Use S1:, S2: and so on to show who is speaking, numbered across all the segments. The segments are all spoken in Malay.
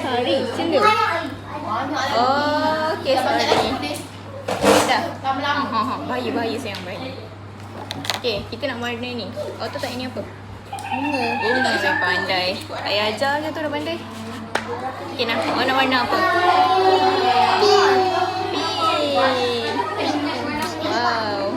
S1: Hari, cendol. Oh, okey, sorry. Dah. Bahaya sayang, bahaya. Okey, kita nak warna ni. Auto tak ini apa? Bunga yang pandai. Ayah ajar je tu dah pandai. Okey, nak warna-warna apa? Pink. Wow.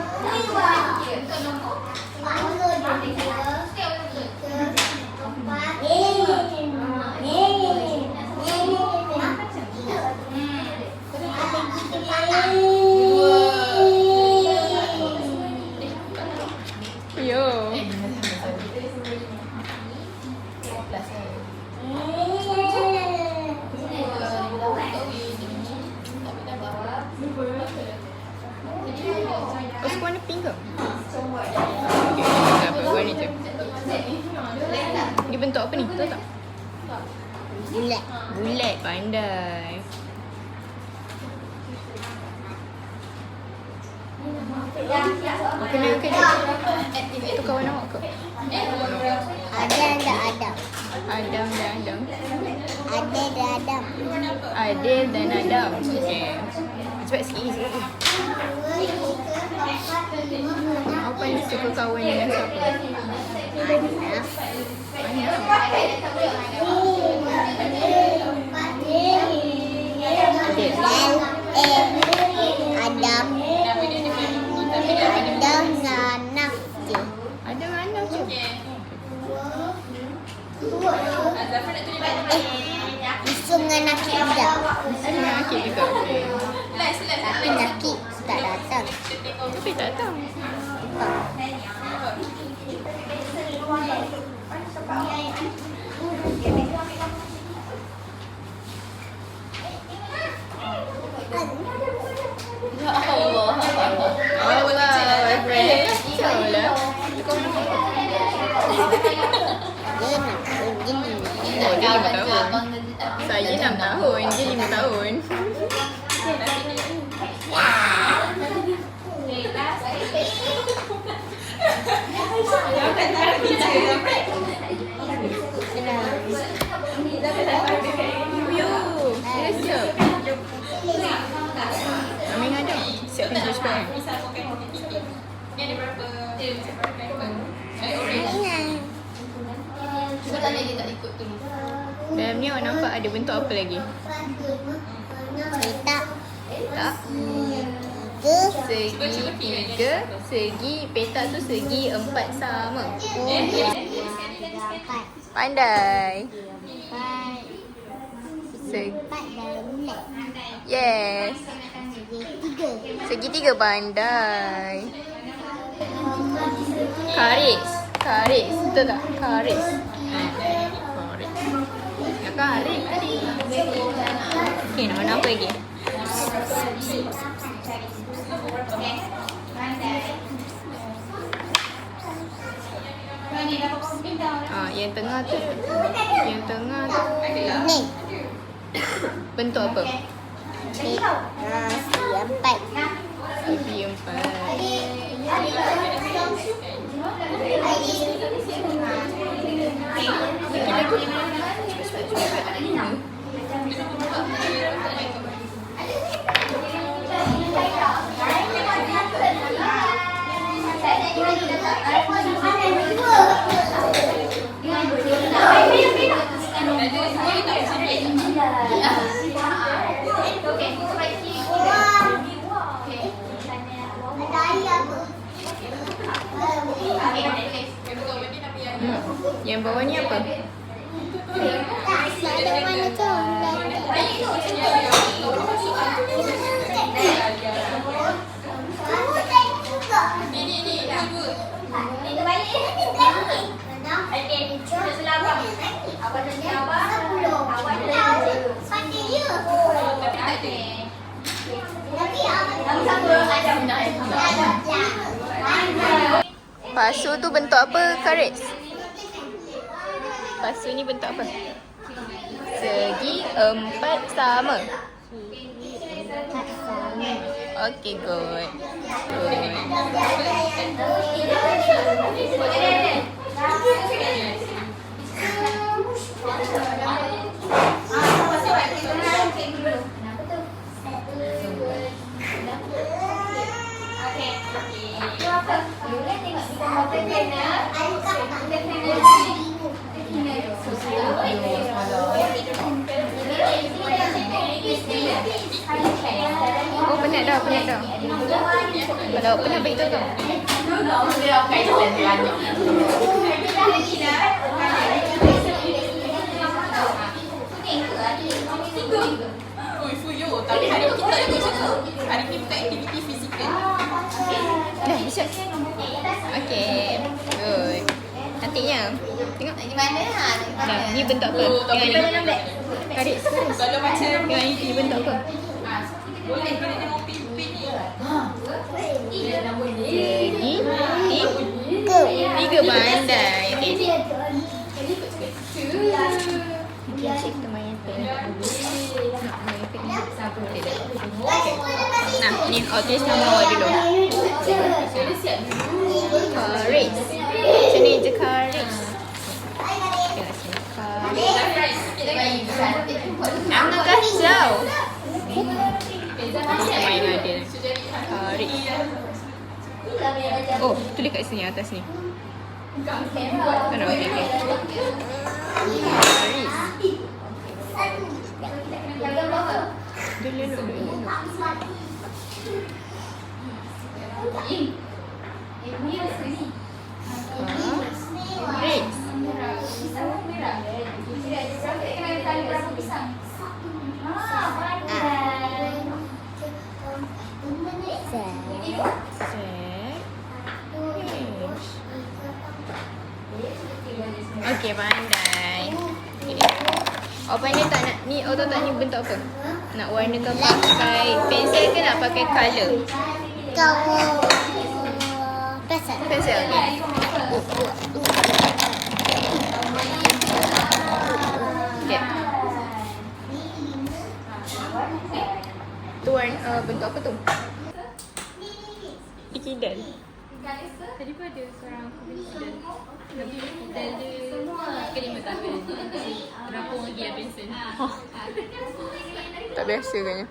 S1: Yo. Oh, suka warna pink ke? Okay, tak apa, warna je. Dia bentuk apa ni? Tahu tak?
S2: Bulat.
S1: Bulat, pandai. Kena ke je? Tukar warna awak ke?
S2: Adam.
S1: Adam dan Adam.
S2: Adil dan Adam.
S1: Adil dan Adam. Okay. Cepat sikit lagi. Awak paling suka kawan dengan siapa? Adil.
S2: Adam nganak je.
S1: Ada mana je?
S2: Isu nganak juga.
S1: Ada nakik juga. Okay.
S2: Tapi nakik tak datang.
S1: Tapi tak tahu. Allah, kacau lah. Oh, dia 5 tahun. Saya 6 tahun, dia 5 tahun. Yo, dia siap. Amin ada. Siap pintu sekolah. Ni ada berapa? Cuba tanya dia tak ikut tu. Dalam ni awak nampak ada bentuk apa lagi?
S2: Petak.
S1: Tak? Segi 3. Segi petak tu segi 4 sama. Pandai.
S2: Empat dalam bulat.
S1: Yes. Segi 3 pandai. Karis. Betul tak? Karis. Ya, karis tadi. Okay, nak warna apa lagi? Yang tengah tu.
S2: Ni.
S1: Bentuk apa?
S2: Segi 4.
S1: Segi 4. Yang bawah ni apa?
S2: Ada mana tu?
S1: Pasu tu bentuk apa, Karis? Pasu ni bentuk apa? Segi 4 sama. Okay, good. Good. Oh, penat dah. Kalau penat baik tu kau.
S3: Tapi hari ni kita ada cakap. Hari ni bukan aktiviti fizikal.
S1: Dah, bisa. Okay, good. Cantiknya. Tengok.
S2: Di mana ha?
S1: Dah, ni bentuk apa? Tengok ni. Karis.
S3: Kalau macam
S1: Tengok ni bentuk apa?
S3: boleh kena tengok pin ni.
S1: Tiga pandai. Okay. Kita cek kita main pen. Nak main pen ni. Okay. Nah, ni tulis nama awak dulu. Karis. Macam ni je Karis. Tengok sini. Karis. Nama kacau. Kita main adil. Karis. Oh, tulis kat sini, atas ni. Mana? Okay. Karis. Dulu. Karis. Okey, pandai. Okay. Awak pandai tak nak ni, awak tahu tak ni bentuk apa? Nak warnakan pakai pensel ke nak pakai colour?
S2: Kau pasal.
S1: Pensel ni. Okay. Tu warna bentuk apa tu? Ikidal.
S4: Tadi pun ada seorang pensel. Tapi pensel dia kelima tangan. Terapung lagi lah pensel.
S1: Tak biasa kan?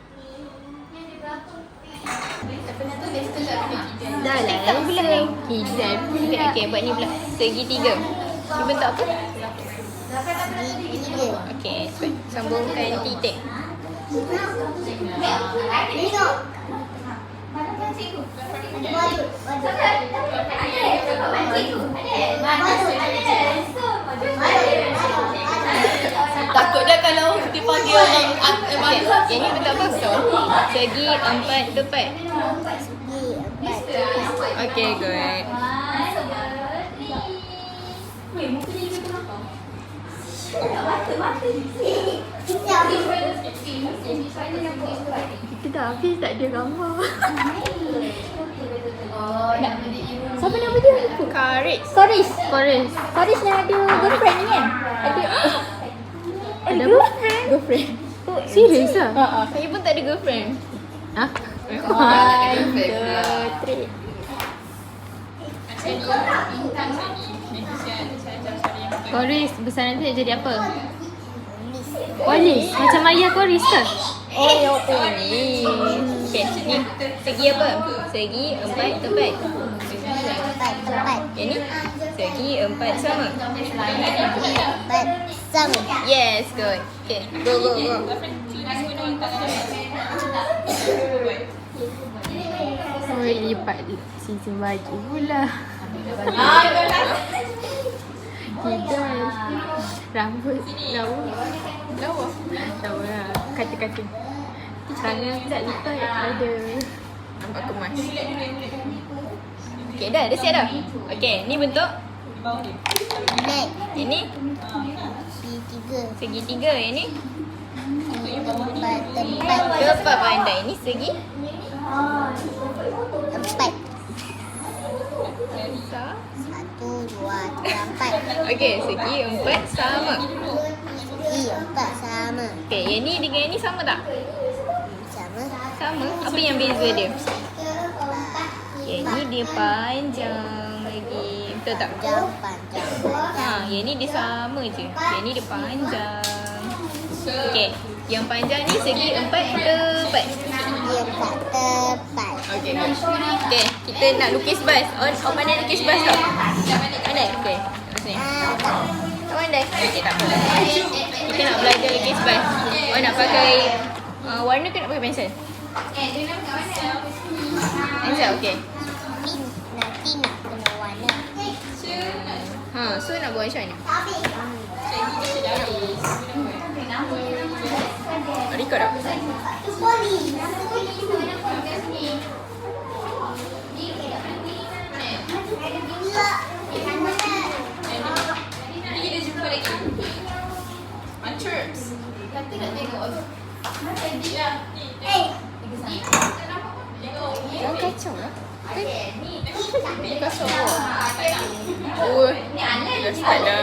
S1: Dah lah, belum. Hidal. Okay, buat ni pula. Segitiga. Ni bentuk apa?
S2: Tiga.
S1: Okay, cepat. Sambungkan titik.
S2: Tengok.
S3: Takut dah kalau dipanggil orang
S1: Okay, yang ni bentuk apa? Segi empat tepat. Okay, good. Kita dah habis tak ada gambar.
S2: Siapa nama dia?
S1: Karis.
S2: Koris yang ada girlfriend ni kan? Ada
S1: Girlfriend.
S2: Serius ah?
S1: Saya pun tak ada girlfriend. Ha?
S2: 1, 2, 3.
S4: Koris besar nanti nak jadi apa? Polis. Macam ayah Koris ke?
S1: Oh, yang polis. Okay, ni segi apa? Segi empat tepat.
S2: Tempat.
S1: Yang ni segi empat sama.
S2: Tempat sama.
S1: Yes, good. Okay, go.
S4: Oh, lipat cincin baju pula. Hidal. Rambut. Lawa lah. Kata-kata. Tangan tak lipat ada.
S1: Nampak kemas. Okay, dah siap dah. Okay, ni bentuk.
S2: Black.
S1: Yang ni
S2: Segitiga.
S1: segitiga. Yang ni
S2: Tempat.
S1: tepat pandai. Ni segi
S2: Empat.
S1: besar.
S2: 1, 2, 3, 4.
S1: Okay, segi empat sama.
S2: Segi empat sama.
S1: Okay, yang ni dengan yang ni sama tak?
S2: Sama.
S1: Sama. Apa yang beza dia? Yang ni dia panjang lagi. Betul tak?
S2: Panjang.
S1: Ha, yang ni dia sama je. Yang ni dia panjang. Okay. Yang panjang ni segi 4 tepat.
S2: Segi 4 tepat.
S1: Okay. Okay. Kita nak lukis bas. On pandai lukis bas tak? Pandai? Okay. Sini. Tak pandai? Okay, tak apa. Kita nak belajar lukis bas. Oh, nak pakai warna ke nak pakai pensel? Pensel, okay.
S2: Nanti nak kena warna.
S1: So nak buat macam mana? Record tak?
S3: Kita jumpa lagi. On chirps. Kata nak tengok.
S1: Jangan kacau lah. Ini kacau lah. Oh, dah start dah.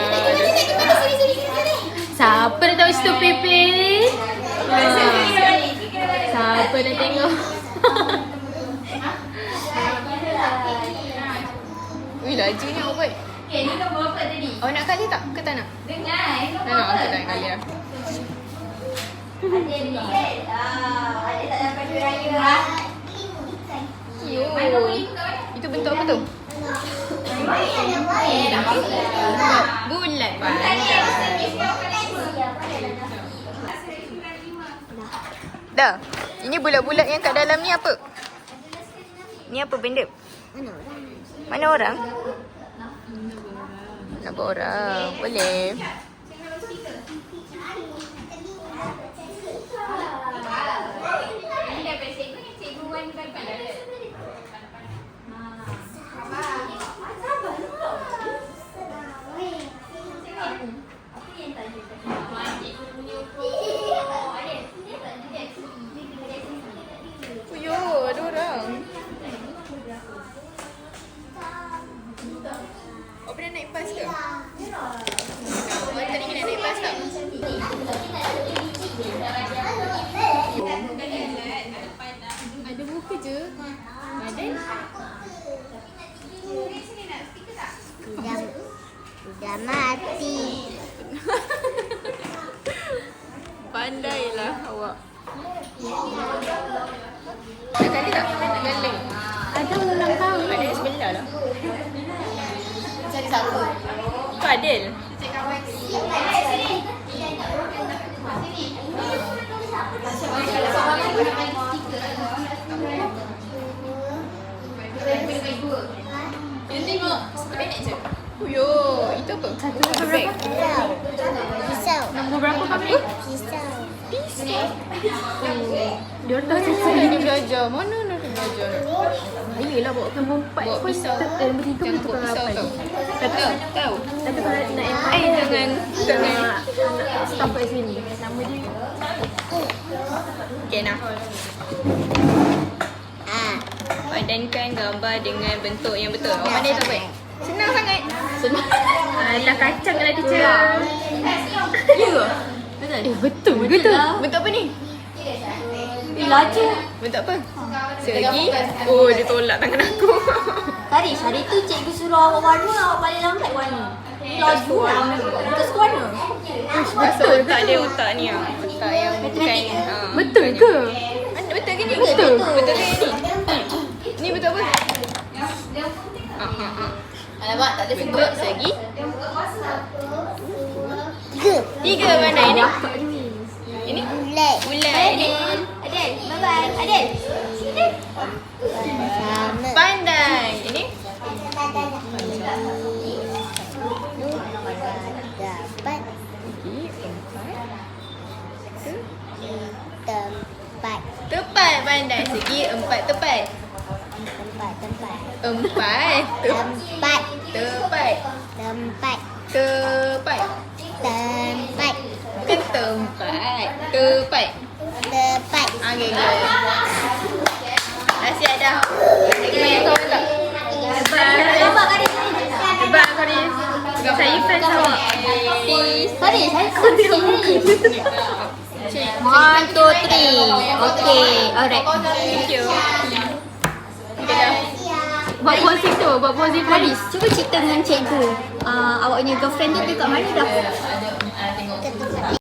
S1: Siapa dah tahu situ Pepe? Siapa dah tengok? Ui, lajunya Ubud.
S4: Okay, ni nombor apa tadi?
S1: Awak nak kali tak? Ke tak nak?
S4: Dengar.
S1: Nak, aku tak nak kali lah.
S4: Adik ni kan? Adik tak dapat duit raya lah.
S1: Yo. Itu bentuk apa tu? Bulat panjang. Dah. Ini bulat-bulat yang kat dalam ni apa? Ni apa benda? Mana orang? Nampak orang. Boleh. Yo, ada orang. Awak pernah naik bas ke? Awak tadi kena naik bas tak? Ada muka je. Badan?
S2: Dah mati.
S1: Pandailah awak. Nak kali tak? Nak galing?
S2: Ada ulang tahun.
S1: Ada yang sebelah lah.
S3: Cari siapa?
S1: Fadil.
S3: Kita tengok. Pendek je.
S1: Yo, itu apa? Satu nombor berapa?
S2: Pisau. Pisau.
S1: Nombor berapa kami?
S2: Pisau.
S1: Dia dah selesai dia belajar. Mana nak dia belajar? Ayolah bawa nombor 4
S3: Bawa
S1: pun
S3: pisau.
S1: nombor 3 pun tukar
S3: Pisau
S1: 8.
S3: tau. Tahu.
S1: Tapi kalau nak jangan stop kat sini. Nama dia. Okay, nah. Padankan gambar dengan bentuk yang betul. Awak pandai tak baik? Senang sangat. Senang. Alah kacang lah teacher. Ya ke? Betul. Betul ke tu? Bentuk apa ni?
S4: Laju.
S1: Bentuk apa? Segi. Oh, dia tolak tangan aku.
S4: Haris, hari tu cikgu suruh awak warna, awak balik lambat warna. Laju lah. Betul sewarna.
S1: Betul otak dia otak ni ah. Otak yang bukan.
S2: Betul ke?
S1: Betul ke ni?
S2: Betul.
S1: Betul ke ni? Ni betul apa?
S3: Alamak, tak ada
S1: Bentuk segi.
S2: Tiga.
S1: 3 mana ini? Ini?
S2: Bulat.
S1: Bulat ini.
S4: Adel, bye-bye. Adel. Sini.
S2: Sama.
S1: Pandai. Ini?
S2: Dapat tempat.
S1: Tepat pandai. Segi 4 tepat.
S2: Tempat.
S1: 4
S2: Tempat.
S1: tepat.
S2: Tempat.
S1: Tepat.
S2: Tempat.
S1: Bukan tempat. Tepat.
S2: Tepat.
S1: Okay, good. Dah siap dah. Nak kawan tak?
S4: Nampak Haris.
S1: Hebat kau ni. Saya fans awak. Peace.
S4: Haris, saya kunci Haris. 1, 2, 3. Okay, alright.
S1: Thank you. Okay dah. Buat posing tu, buat posing
S2: Haris,
S1: polis.
S2: cuba cerita dengan cikgu. Awak punya girlfriend tu kat mana dah?